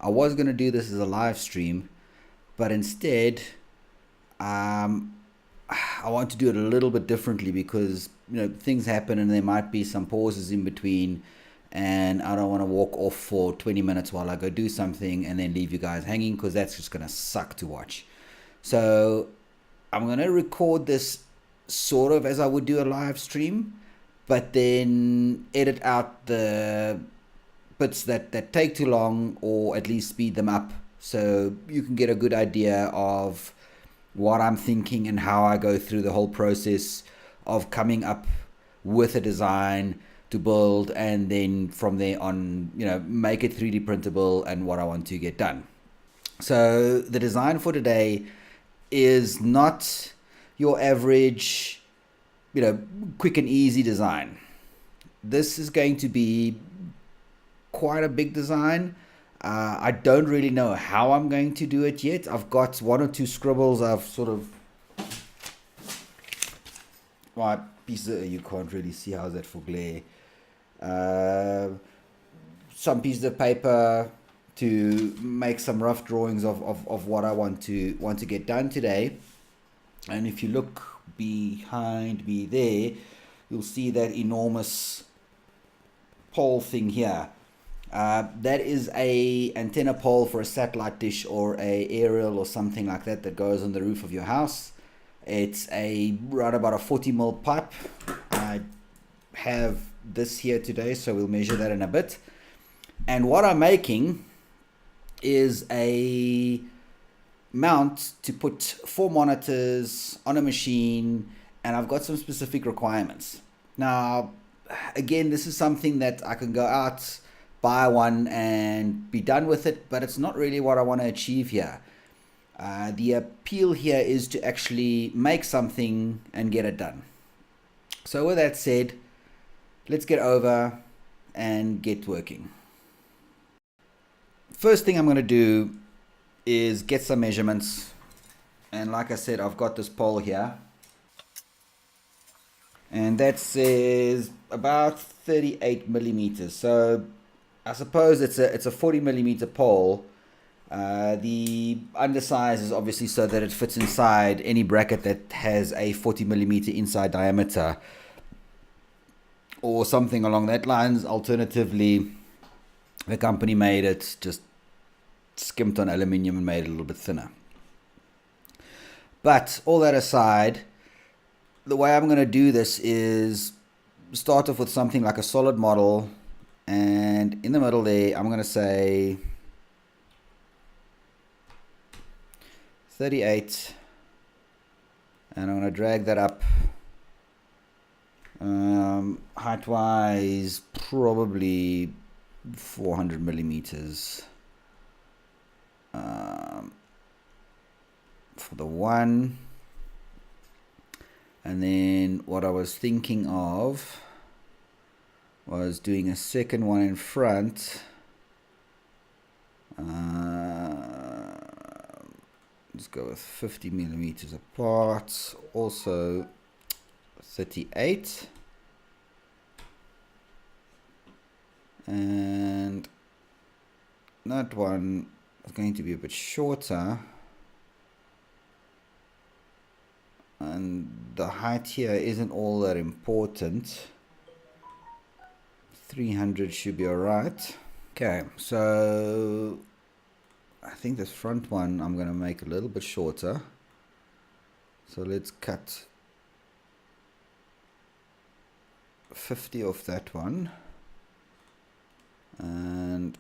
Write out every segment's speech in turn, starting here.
I was going to do this as a live stream, but instead, um, I want to do it a little bit differently because things happen and there might be some pauses in between, and I don't want to walk off for 20 minutes while I go do something and then leave you guys hanging, because that's just going to suck to watch. So I'm going to record this sort of as I would do a live stream, but then edit out the bits that take too long, or at least speed them up, so you can get a good idea of what I'm thinking and how I go through the whole process of coming up with a design to build, and then from there on, make it 3D printable and what I want to get done. So the design for today is not your average, quick and easy design. This is going to be quite a big design. I don't really know how I'm going to do it yet. I've got one or two scribbles. I've sort of, my pieces, you can't really see, how's that for glare. Some pieces of paper to make some rough drawings of what I want to get done today. And if you look behind me there, you'll see that enormous pole thing here. That is a antenna pole for a satellite dish or a aerial or something like that that goes on the roof of your house. It's right about a 40 mil pipe. I have this here today, so we'll measure that in a bit. And what I'm making is a mount to put 4 monitors on a machine, and I've got some specific requirements. Now, again, this is something that I can go out, buy one and be done with it, but it's not really what I want to achieve here. The appeal here is to actually make something and get it done. So with that said, let's get over and get working. First thing I'm going to do is get some measurements, and like I said, I've got this pole here, and that says about 38 millimeters. So I suppose it's a 40 millimeter pole. The undersize is obviously so that it fits inside any bracket that has a 40 millimeter inside diameter or something along that lines. Alternatively, the company made it, just skimped on aluminium and made it a little bit thinner. But all that aside, the way I'm going to do this is start off with something like a solid model, and in the middle there I'm going to say 38, and I'm going to drag that up height wise probably 400 millimeters for the one. And then what I was thinking of was doing a second one in front. Let's go with 50 millimeters apart, also 38, and that one is going to be a bit shorter, and the height here isn't all that important. 300 should be alright. Okay, so I think this front one I'm going to make a little bit shorter. So let's cut 50 off that one. And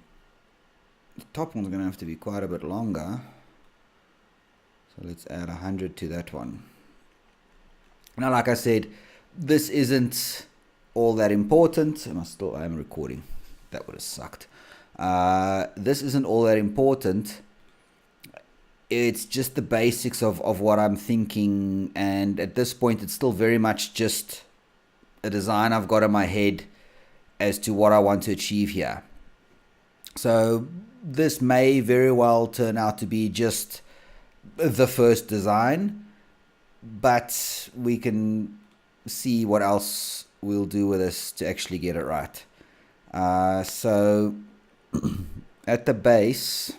the top one's going to have to be quite a bit longer. So let's add 100 to that one. Now, like I said, this isn't all that important. I am recording. That would have sucked. This isn't all that important. It's just the basics of what I'm thinking, and at this point it's still very much just a design I've got in my head as to what I want to achieve here. So this may very well turn out to be just the first design, but we can see what else we'll do with this to actually get it right. So at the base,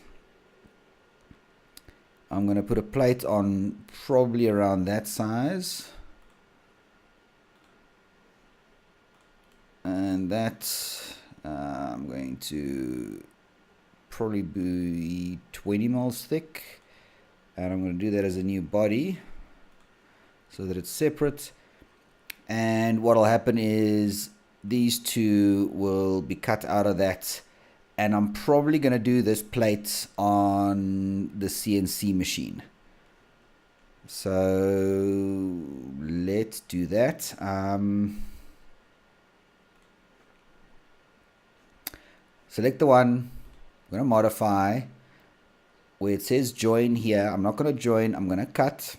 I'm going to put a plate on probably around that size. And that I'm going to probably be 20 mils thick. And I'm going to do that as a new body so that it's separate. And what will happen is these two will be cut out of that. And I'm probably going to do this plate on the CNC machine. So let's do that. Select the one. I'm going to modify. Where it says join here, I'm not going to join. I'm going to cut.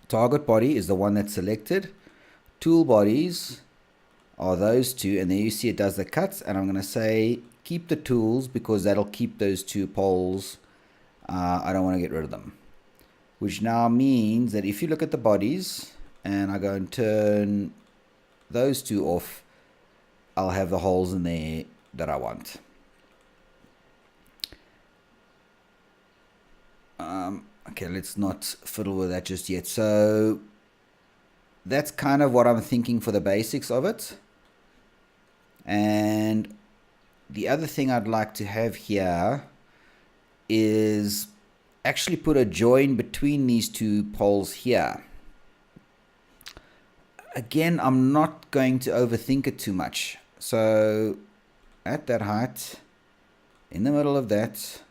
Target body is the one that's selected. Tool bodies are those two, and there you see it does the cuts, and I'm going to say keep the tools because that'll keep those two poles. I don't want to get rid of them, which now means that if you look at the bodies and I go and turn those two off, I'll have the holes in there that I want. Okay, let's not fiddle with that just yet. So that's kind of what I'm thinking for the basics of it. And the other thing I'd like to have here is actually put a join between these two poles here. Again, I'm not going to overthink it too much. So at that height, in the middle of that,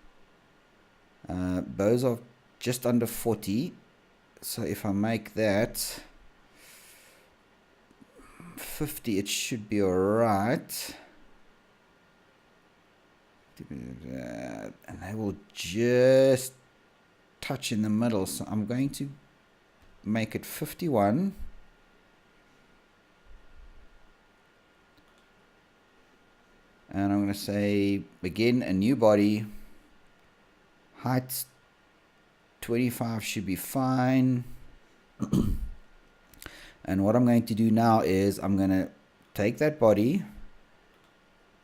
those are just under 40. So if I make that 50, it should be alright. And they will just touch in the middle. So I'm going to make it 51. And I'm going to say, begin a new body. Height 25 should be fine. And what I'm going to do now is I'm going to take that body,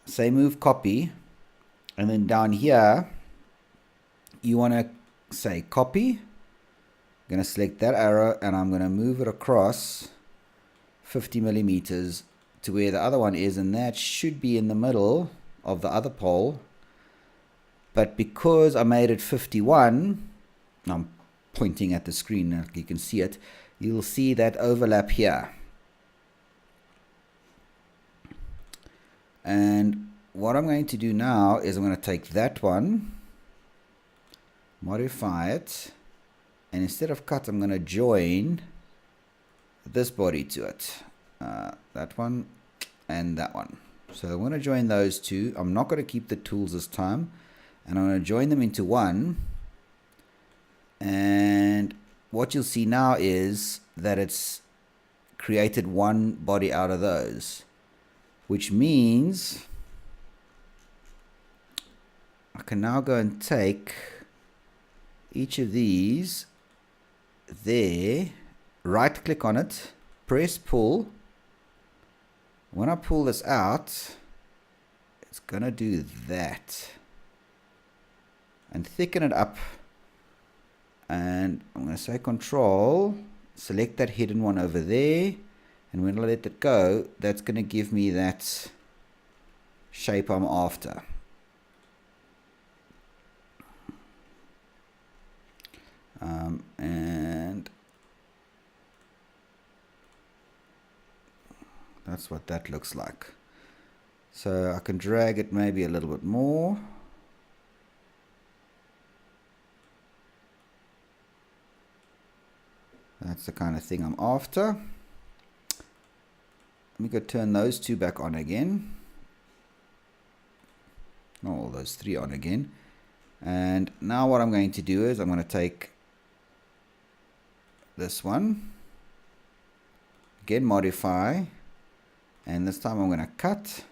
say move copy, and then down here, you want to say copy. I'm going to select that arrow and I'm going to move it across 50 millimeters to where the other one is, and that should be in the middle of the other pole. But because I made it 51, I'm pointing at the screen, you can see it, you'll see that overlap here. And what I'm going to do now is I'm going to take that one, modify it, and instead of cut, I'm going to join this body to it. That one and that one. So I'm going to join those two. I'm not going to keep the tools this time, and I'm going to join them into one. And what you'll see now is that it's created one body out of those, which means I can now go and take each of these there, right click on it, press pull. When I pull this out, it's going to do that and thicken it up. And I'm going to say control, select that hidden one over there, and when I let it go, that's going to give me that shape I'm after. And that's what that looks like. So I can drag it maybe a little bit more. That's the kind of thing I'm after. Let me go turn those two back on again. All those three on again. And now what I'm going to do is I'm going to take this one, again modify, and this time I'm going to cut.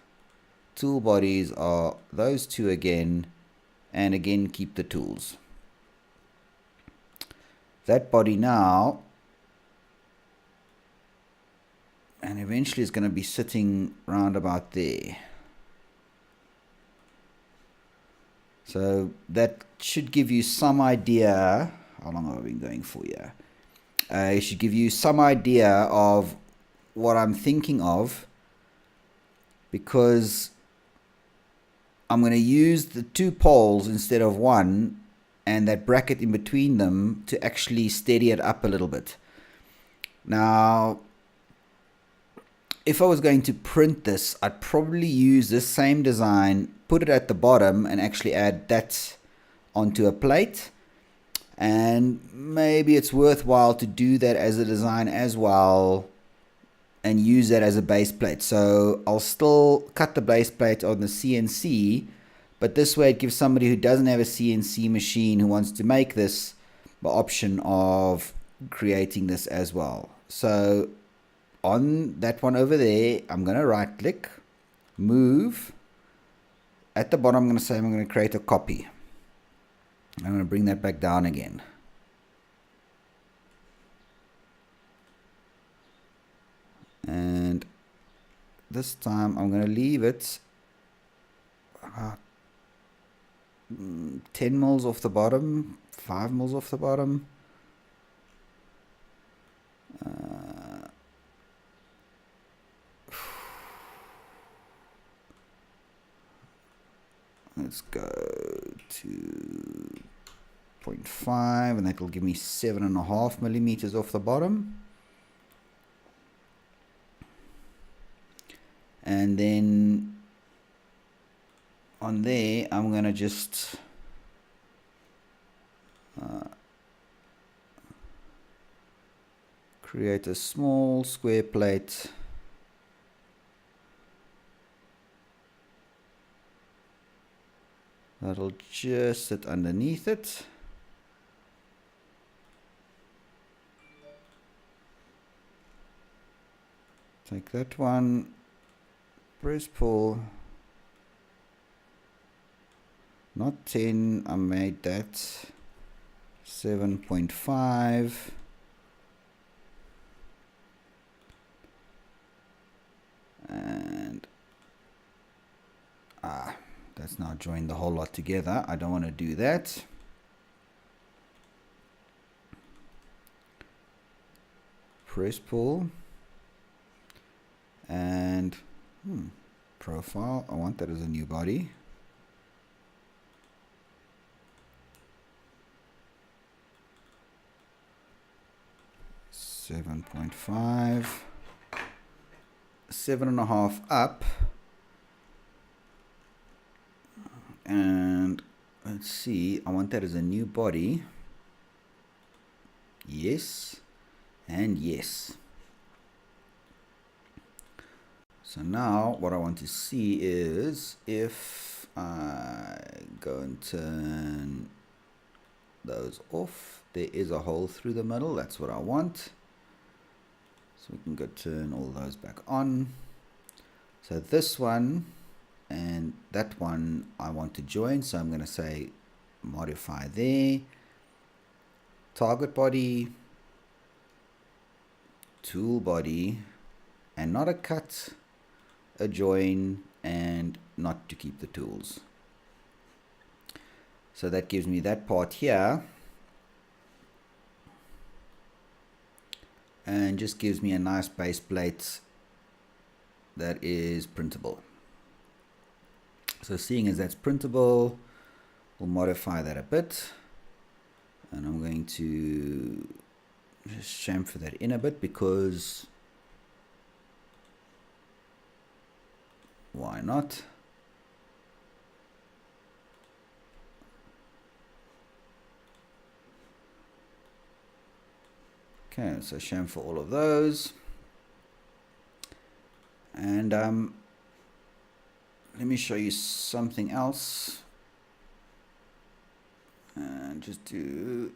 Tool bodies are those two again, and again keep the tools. That body now, and eventually is going to be sitting round about there. So that should give you some idea. How long have I been going for here? It should give you some idea of what I'm thinking of, because I'm going to use the 2 poles instead of 1 and that bracket in between them to actually steady it up a little bit. Now, if I was going to print this, I'd probably use this same design, put it at the bottom and actually add that onto a plate. And maybe it's worthwhile to do that as a design as well and use that as a base plate. So I'll still cut the base plate on the CNC, but this way it gives somebody who doesn't have a CNC machine who wants to make this the option of creating this as well. So on that one over there, I'm going to right click, move. At the bottom, I'm going to say I'm going to create a copy. I'm going to bring that back down again. And this time I'm going to leave it 10 mils off the bottom, 5 mils off the bottom. Let's go to 0.5, and that will give me 7.5 millimeters off the bottom. And then on there, I'm going to just create a small square plate. That'll just sit underneath it. Take that one, press pull. Not 10, I made that 7.5. And that's now joined the whole lot together. I don't want to do that. Press pull. And profile, I want that as a new body. $7.5, 7.5 up, and let's see, I want that as a new body. Yes, and yes. So now what I want to see is if I go and turn those off, there is a hole through the middle. That's what I want. So we can go turn all those back on. So this one and that one I want to join. So I'm going to say modify there. Target body, tool body, and not a cut, a join, and not to keep the tools. So that gives me that part here. And just gives me a nice base plate that is printable. So seeing as that's printable, we'll modify that a bit. And I'm going to just chamfer that in a bit because why not? Okay, so chamfer all of those. And let me show you something else. And just do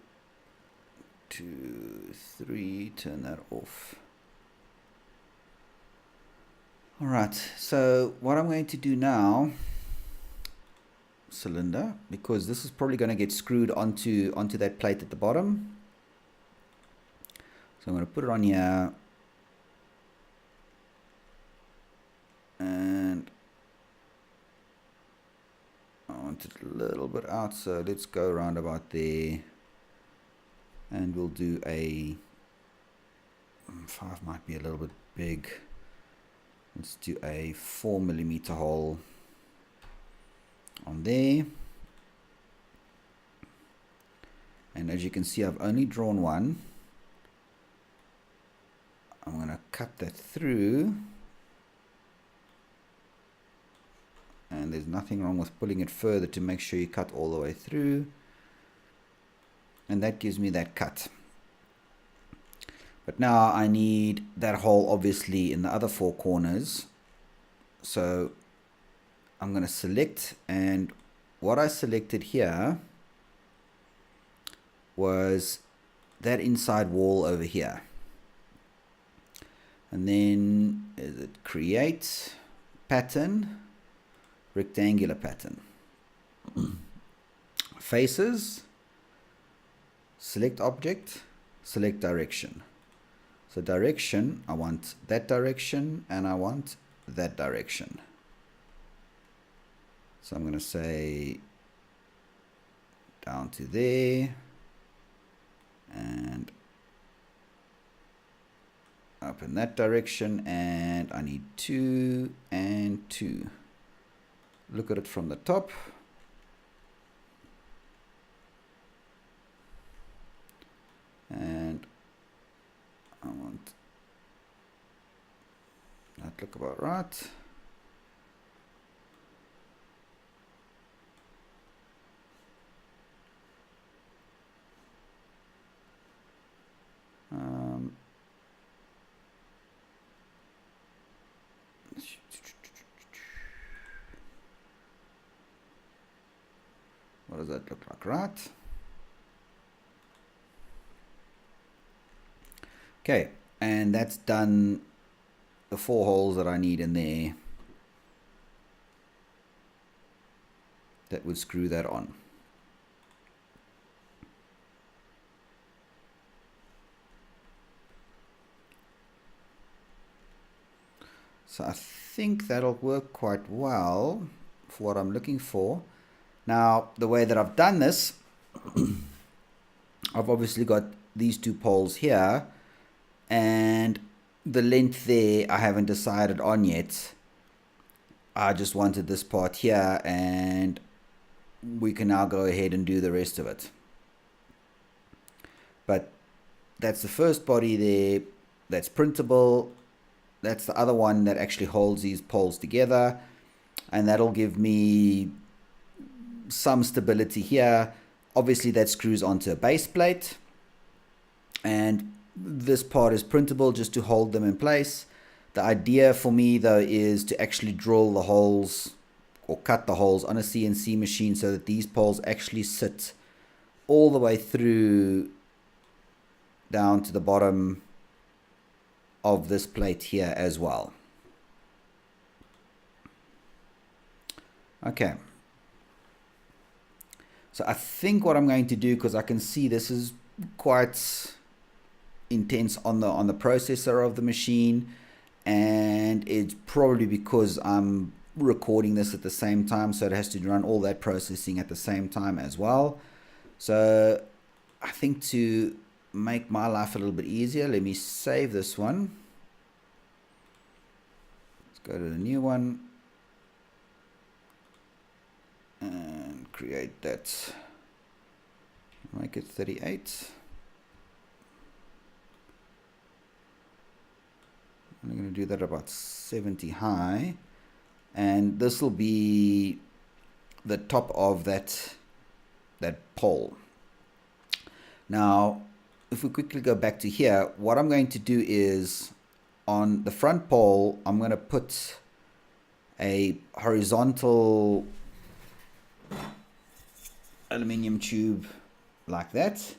2, 3, turn that off. All right, so what I'm going to do now, cylinder, because this is probably going to get screwed onto that plate at the bottom. So I'm going to put it on here. And I want want it a little bit out, so let's go around about there, and we'll do a 5 might be a little bit big. Let's do a 4mm hole on there. And as you can see, I've only drawn one. I'm going to cut that through. And there's nothing wrong with pulling it further to make sure you cut all the way through. And that gives me that cut. But now I need that hole obviously in the other 4 corners. So I'm going to select, and what I selected here was that inside wall over here. And then is it create pattern, rectangular pattern, faces, select object, select direction. So direction, I want that direction and I want that direction. So I'm going to say down to there and up in that direction, and I need 2 and 2. Look at it from the top. And I want that look about right. What does that look like, right? Okay, and that's done the 4 holes that I need in there that would screw that on. So I think that'll work quite well for what I'm looking for. Now, the way that I've done this, I've obviously got these 2 poles here, and the length there I haven't decided on yet. I just wanted this part here, and we can now go ahead and do the rest of it. But that's the first body there, that's printable. That's the other one that actually holds these poles together, and that'll give me some stability here. Obviously that screws onto a base plate, and this part is printable just to hold them in place. The idea for me though is to actually drill the holes or cut the holes on a CNC machine so that these poles actually sit all the way through down to the bottom of this plate here as well. Okay. So I think what I'm going to do, because I can see this is quite intense on the processor of the machine, and it's probably because I'm recording this at the same time, so it has to run all that processing at the same time as well. So I think to make my life a little bit easier, let me save this one. Let's go to the new one and create that. Make it 38. I'm going to do that about 70 high, and this will be the top of that pole. Now if we quickly go back to here, what I'm going to do is on the front pole I'm going to put a horizontal aluminium tube like that.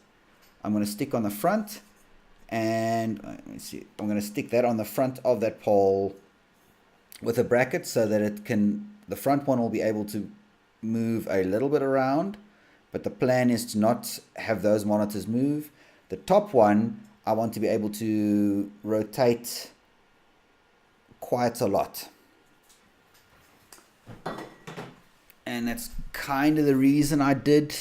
I'm going to stick on the front, and let me see, I'm going to stick that on the front of that pole with a bracket so that it can, the front one will be able to move a little bit around, but the plan is to not have those monitors move. The top one I want to be able to rotate quite a lot. And that's kind of the reason I did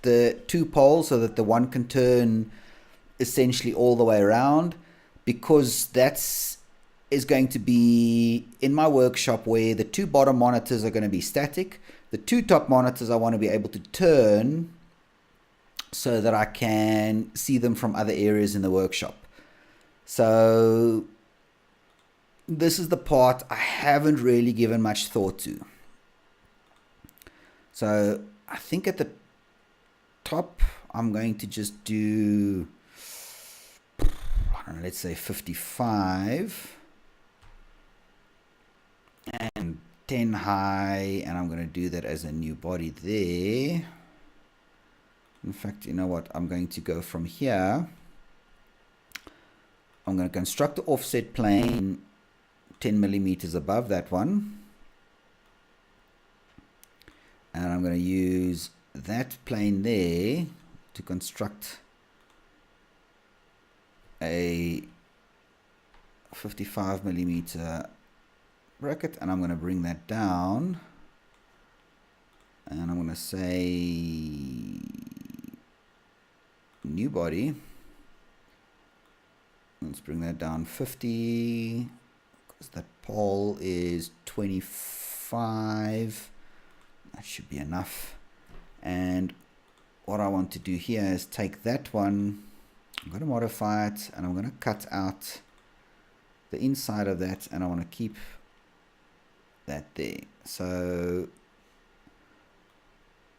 the 2 poles, so that the one can turn essentially all the way around, because that's is going to be in my workshop where the 2 bottom monitors are going to be static. The 2 top monitors I want to be able to turn so that I can see them from other areas in the workshop. So this is the part I haven't really given much thought to. So I think at the top I'm going to just do, I don't know, let's say 55 and 10 high, and I'm going to do that as a new body there. In fact, you know what, I'm going to go from here. I'm going to construct the offset plane 10 millimeters above that one, and I'm going to use that plane there to construct a 55 millimeter bracket, and I'm going to bring that down, and I'm going to say new body. Let's bring that down 50, because that pole is 25. That should be enough. And what I want to do here is take that one, I'm going to modify it, and I'm going to cut out the inside of that, and I want to keep that there. So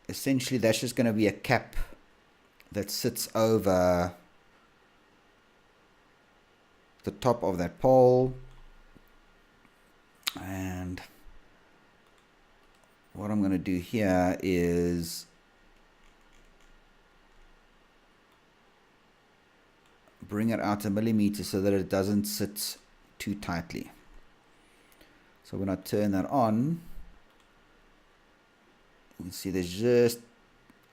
essentially that's just going to be a cap that sits over the top of that pole. And what I'm going to do here is bring it out a millimeter so that it doesn't sit too tightly. So when I turn that on, you can see there's just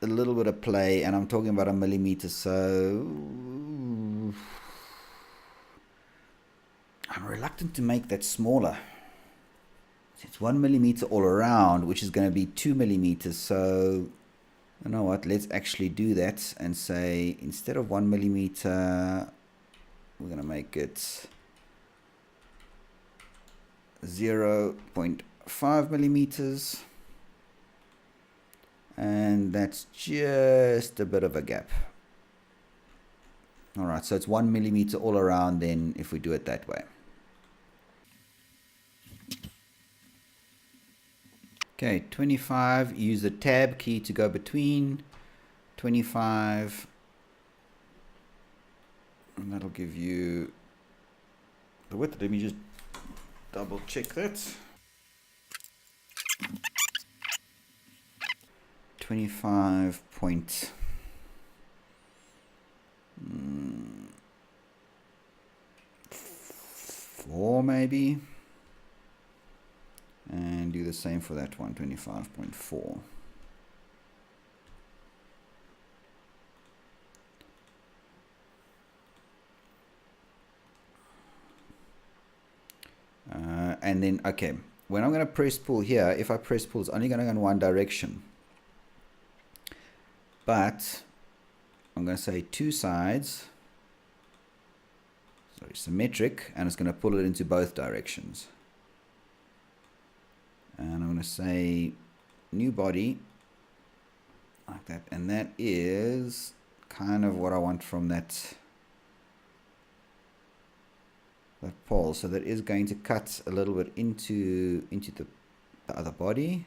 a little bit of play, and I'm talking about a millimeter, so I'm reluctant to make that smaller. It's 1 millimeter all around, which is going to be 2 millimeters. So you know what, let's actually do that and say, instead of 1 millimeter, we're going to make it 0.5 millimeters, and that's just a bit of a gap. All right, so it's 1 millimeter all around then if we do it that way. Okay, 25, use the tab key to go between 25, and that'll give you the width. Let me just double check that. 25.4 maybe, and do the same for that one, 25.4. And then, okay, when I'm going to press pull here, if I press pull, it's only going to go in one direction. But I'm going to say 2 sides, sorry, symmetric, and it's going to pull it into both directions. And I'm going to say new body, like that, and that is kind of what I want from that pole. So that is going to cut a little bit into the other body.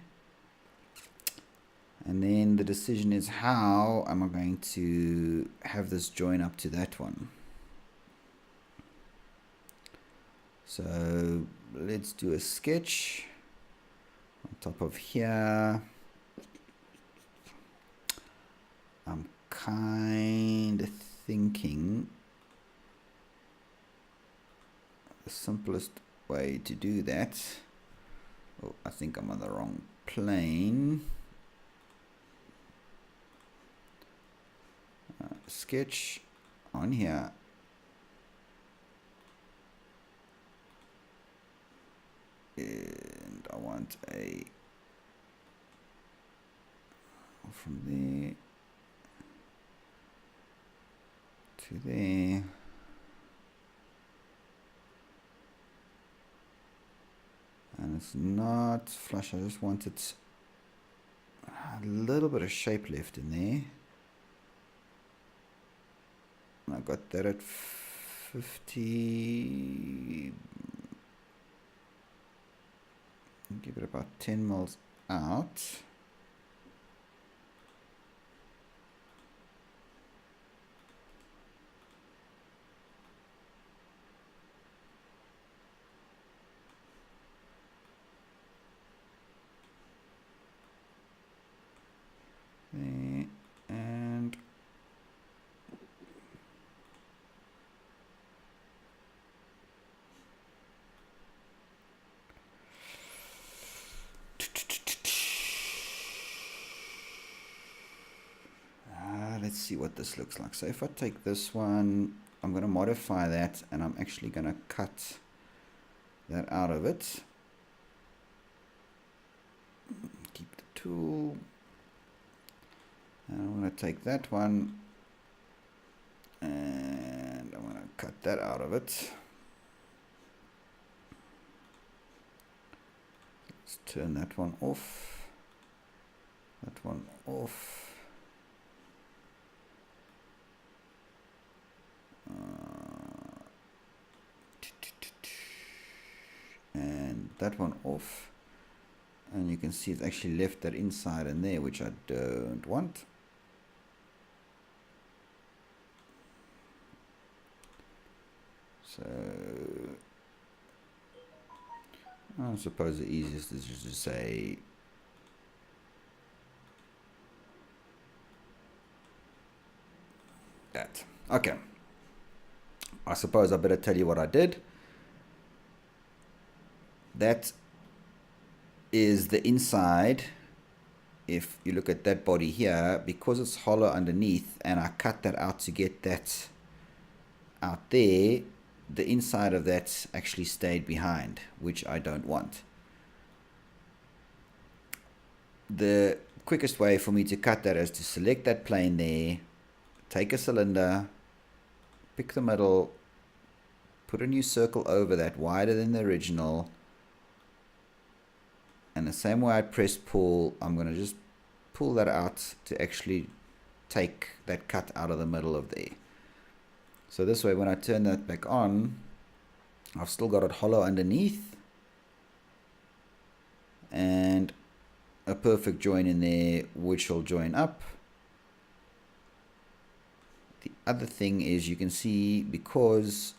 And then the decision is, how am I going to have this join up to that one? So let's do a sketch on top of here. I'm kind of thinking the simplest way to do that. Oh, I think I'm on the wrong plane. Sketch on here, and I want want a from there to there. And it's not flush. I just want it a little bit of shape left in there. And I got that at 50. Give it about 10 mils out. There, and let's see what this looks like. So if I take this one, I'm going to modify that, and I'm actually going to cut that out of it. Keep the tool. And I'm going to take that one, and I'm going to cut that out of it. Let's turn that one off. That one off. And that one off, and you can see it's actually left that inside in there, which I don't want. So I suppose the easiest is just to say that. Okay, I suppose I better tell you what I did. That is the inside. If you look at that body here, because it's hollow underneath, and I cut that out to get that out there, the inside of that actually stayed behind, which I don't want. The quickest way for me to cut that is to select that plane there, take a cylinder, pick the middle, put a new circle over that wider than the original, and the same way I press pull, I'm going to just pull that out to actually take that cut out of the middle of there. So this way, when I turn that back on, I've still got it hollow underneath and a perfect join in there, which will join up. The other thing is, you can see, because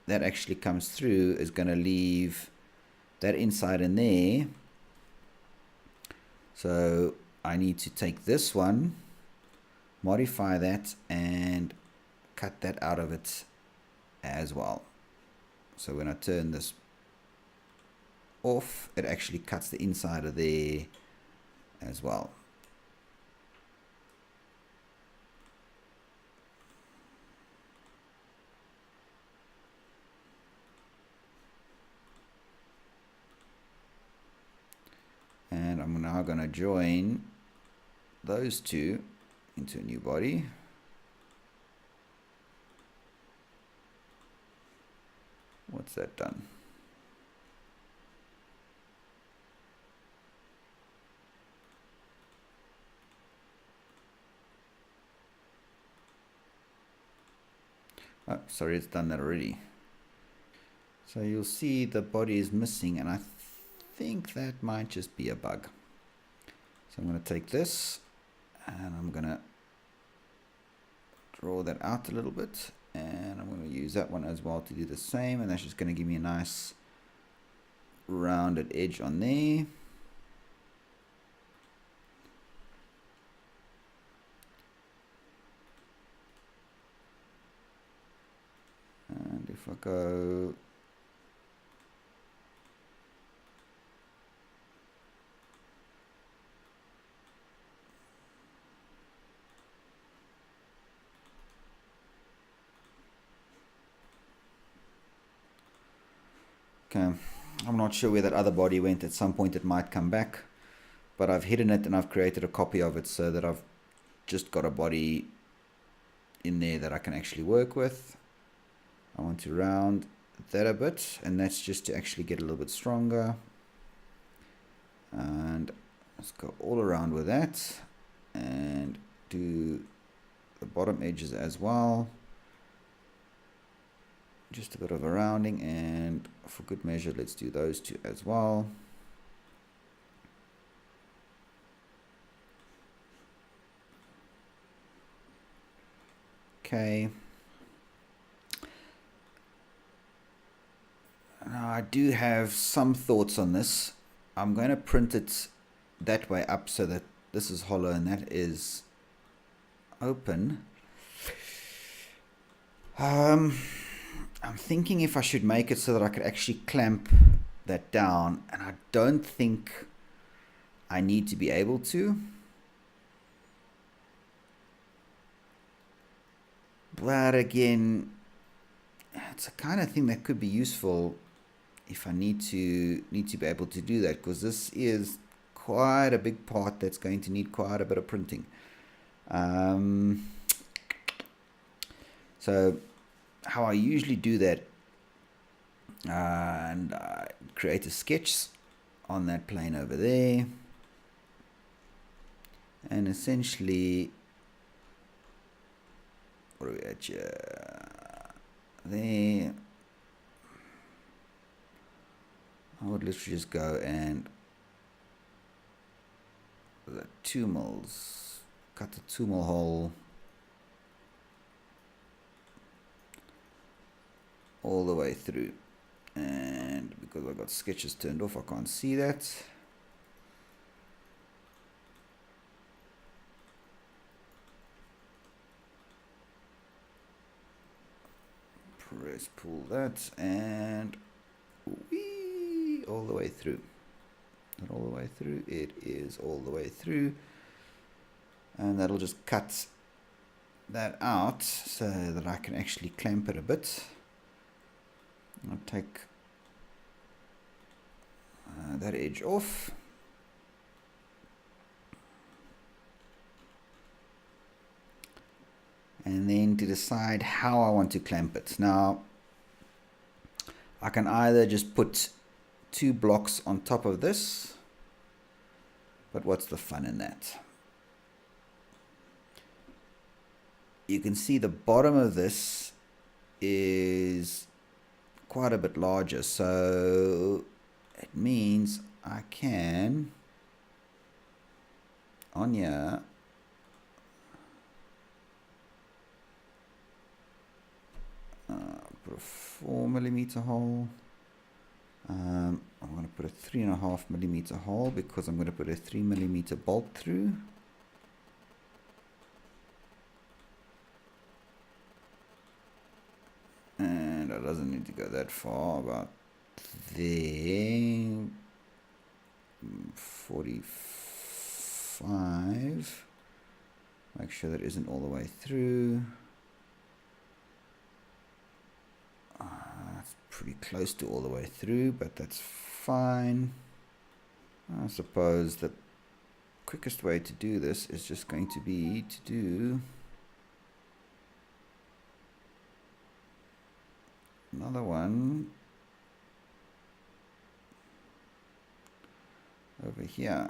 that actually comes through, is going to leave that inside in there. So I need to take this one, modify that, and cut that out of it as well. So when I turn this off, it actually cuts the inside of there as well. And I'm now going to join those two into a new body. What's that done? Oh, sorry, it's done that already. So you'll see the body is missing, and I think that might just be a bug. So I'm going to take this, and I'm going to draw that out a little bit, and I'm going to use that one as well to do the same, and that's just going to give me a nice rounded edge on there. And if I go okay, I'm not sure where that other body went. At some point it might come back, but I've hidden it and I've created a copy of it so that I've just got a body in there that I can actually work with. I want to round that a bit, and that's just to actually get a little bit stronger. And let's go all around with that and do the bottom edges as well. Just a bit of a rounding, and for good measure let's do those two as well. Okay. Now I do have some thoughts on this. I'm going to print it that way up so that this is hollow and that is open. I'm thinking if I should make it so that I could actually clamp that down, and I don't think I need to be able to. But again, it's a kind of thing that could be useful if I need to be able to do that, because this is quite a big part that's going to need quite a bit of printing. So how I usually do that, and I create a sketch on that plane over there, and essentially, what are we at here? There. I would literally just go and the 2 mils, cut the 2 mil hole all the way through, and because I've got sketches turned off I can't see that. Press pull that and whee, all the way through. Not all the way through, it is all the way through, and that'll just cut that out so that I can actually clamp it a bit. I'll take that edge off, and then to decide how I want to clamp it. Now I can either just put 2 blocks on top of this, but what's the fun in that? You can see the bottom of this is quite a bit larger, so it means I can on here put a 4mm hole. I'm going to put a 3.5mm hole because I'm going to put a 3mm bolt through. And it doesn't need to go that far, about there, 45. Make sure that isn't all the way through. That's pretty close to all the way through, but that's fine. I suppose the quickest way to do this is just going to be to do another one over here.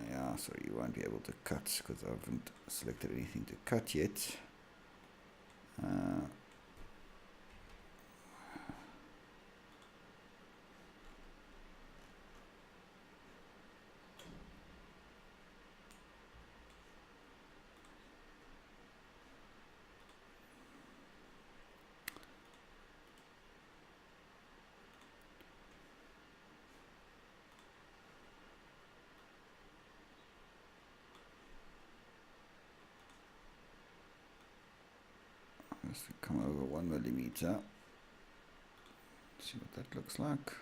Yeah, sorry, you won't be able to cut because I haven't selected anything to cut yet. Just come over 1mm. See what that looks like.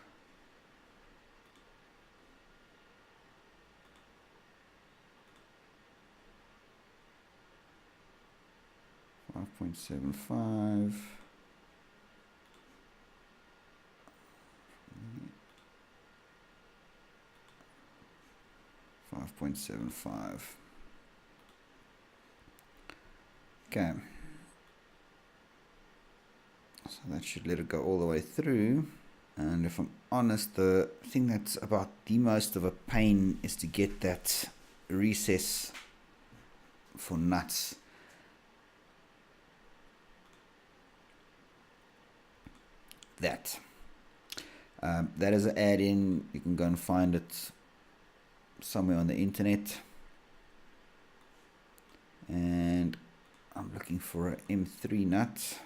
5.75. 5.75. Okay. So that should let it go all the way through. And if I'm honest, the thing that's about the most of a pain is to get that recess for nuts. That is an add-in. You can go and find it somewhere on the internet. And I'm looking for an M3 nut.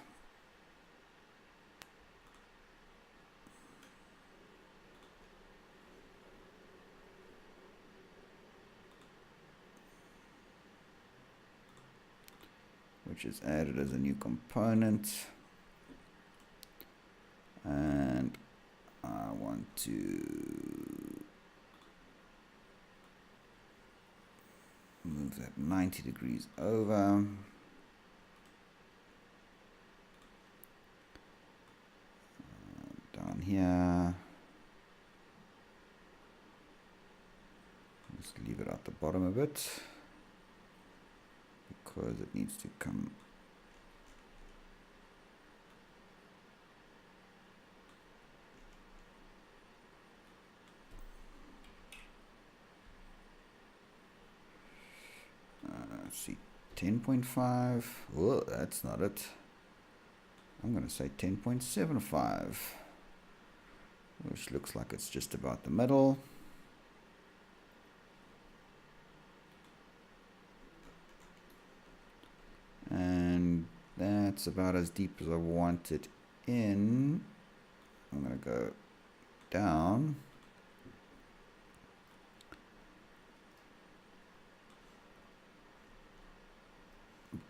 Which is added as a new component. And I want to move that 90 degrees over. Down here. Just leave it at the bottom a bit, because it needs to come let's see, 10.5. Oh, that's not it. I'm going to say 10.75, which looks like it's just about the middle. And that's about as deep as I want it in. I'm going to go down.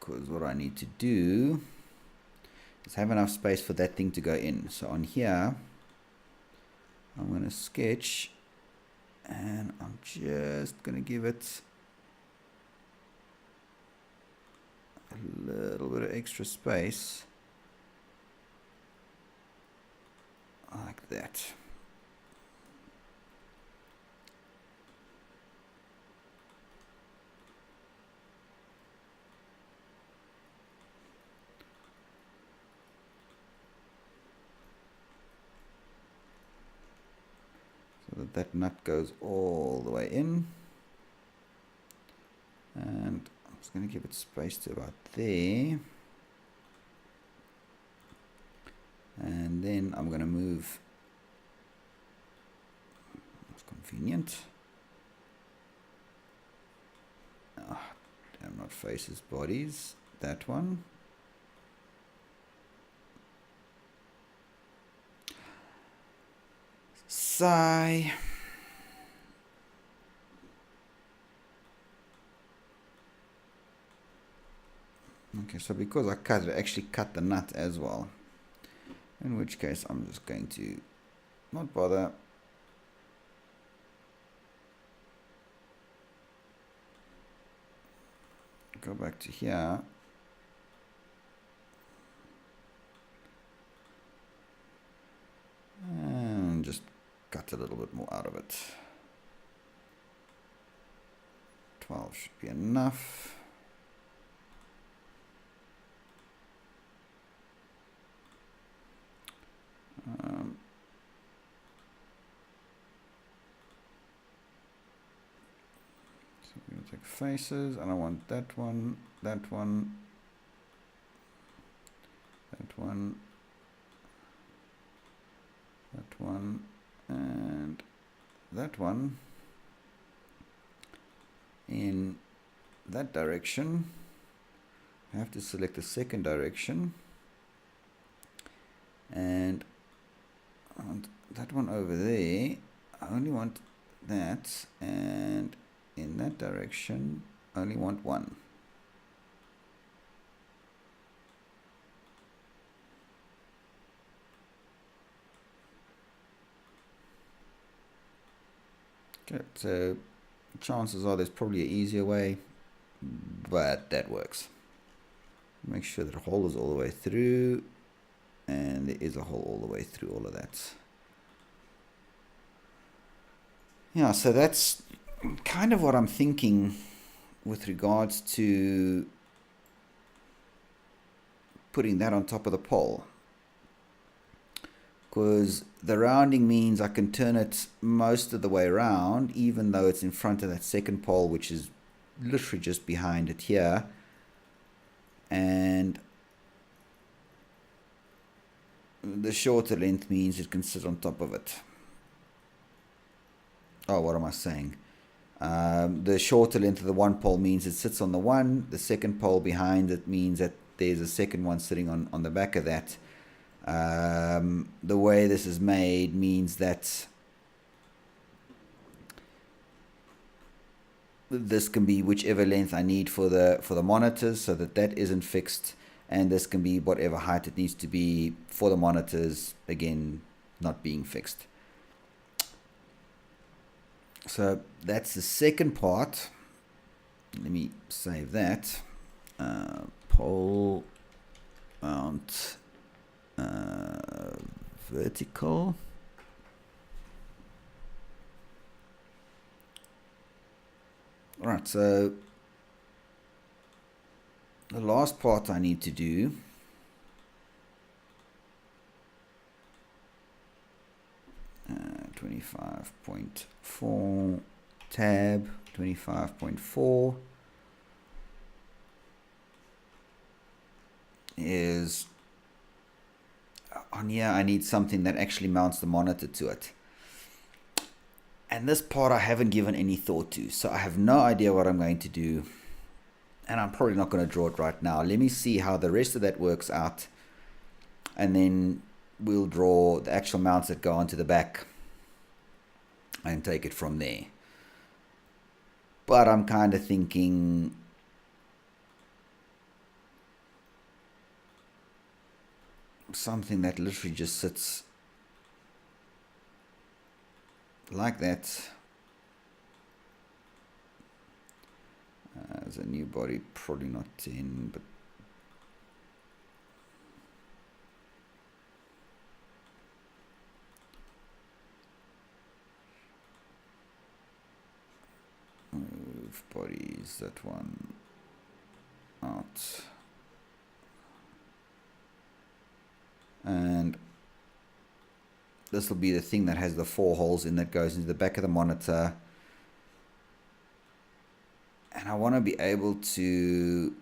Because what I need to do is have enough space for that thing to go in. So on here, I'm going to sketch, and I'm just going to give it a little bit of extra space, like that. So that nut goes all the way in, and I'm just going to give it space to about there, and then I'm going to move, it's convenient, damn, not faces, bodies, that one. Sigh. Okay, so because I cut it, I actually cut the nut as well. In which case, I'm just going to not bother. Go back to here. And just cut a little bit more out of it. 12 should be enough. So we're going to take faces, and I want that one, that one, that one, that one, and that one in that direction. I have to select the second direction, and I want that one over there. I only want that, and in that direction I only want one. Okay, so chances are there's probably an easier way, but that works. Make sure that the hole is all the way through, and there is a hole all the way through all of that. Yeah, so that's kind of what I'm thinking with regards to putting that on top of the pole. Because the rounding means I can turn it most of the way around, even though it's in front of that second pole, which is literally just behind it here. And the shorter length means it can sit on top of it. Oh, what am I saying? The shorter length of the one pole means it sits on the one. The second pole behind it means that there's a second one sitting on the back of that. The way this is made means that this can be whichever length I need for the monitors, so that isn't fixed, and this can be whatever height it needs to be for the monitors, again not being fixed. So that's the second part. Let me save that. Pole mount vertical. All right, so the last part I need to do uh, 25.4 tab 25.4 is on here. I need something that actually mounts the monitor to it. And this part I haven't given any thought to, so I have no idea what I'm going to do, and I'm probably not going to draw it right now. Let me see how the rest of that works out, and then we'll draw the actual mounts that go onto the back and take it from there. But I'm kind of thinking something that literally just sits like that. As a new body, probably not 10, but move bodies, that one out, and this will be the thing that has the 4 holes in that goes into the back of the monitor. And I want to be able to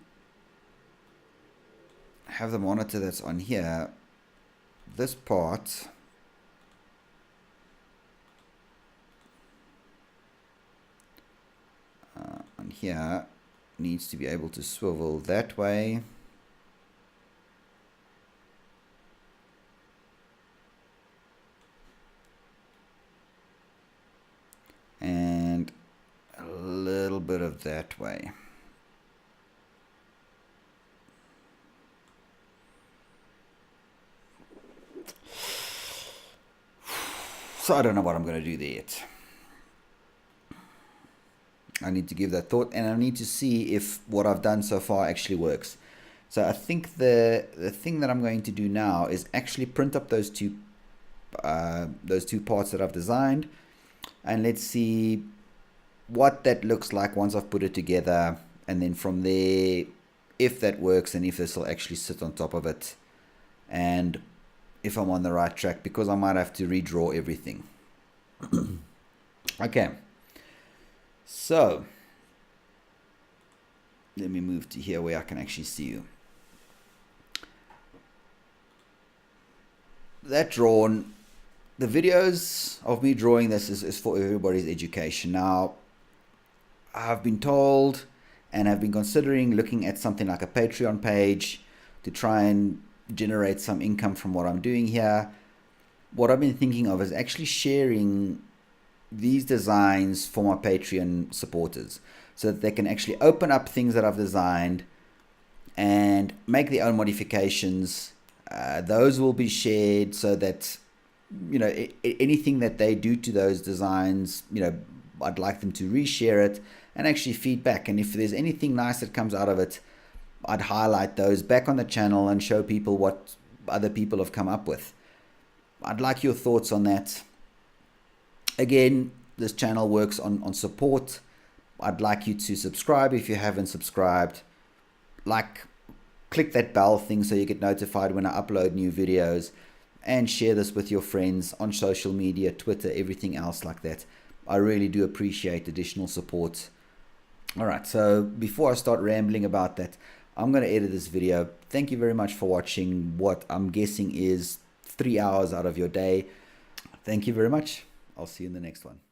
have the monitor that's on here, this part on here needs to be able to swivel that way. And a little bit of that way. So I don't know what I'm going to do there yet. I need to give that thought, and I need to see if what I've done so far actually works. So I think the thing that I'm going to do now is actually print up those two parts that I've designed, and let's see what that looks like once I've put it together, and then from there, if that works and if this will actually sit on top of it, and if I'm on the right track, because I might have to redraw everything. Okay, so let me move to here where I can actually see you. That drawn, the videos of me drawing this is for everybody's education. Now, I've been told and have been considering looking at something like a Patreon page to try and generate some income from what I'm doing here. What I've been thinking of is actually sharing these designs for my Patreon supporters so that they can actually open up things that I've designed and make their own modifications. Those will be shared so that, you know, anything that they do to those designs, you know, I'd like them to reshare it and actually feedback. And if there's anything nice that comes out of it, I'd highlight those back on the channel and show people what other people have come up with. I'd like your thoughts on that. Again, this channel works on support. I'd like you to subscribe if you haven't subscribed. Click that bell thing so you get notified when I upload new videos, and share this with your friends on social media, Twitter, everything else like that. I really do appreciate additional support. Alright, so before I start rambling about that, I'm going to edit this video. Thank you very much for watching what I'm guessing is 3 hours out of your day. Thank you very much. I'll see you in the next one.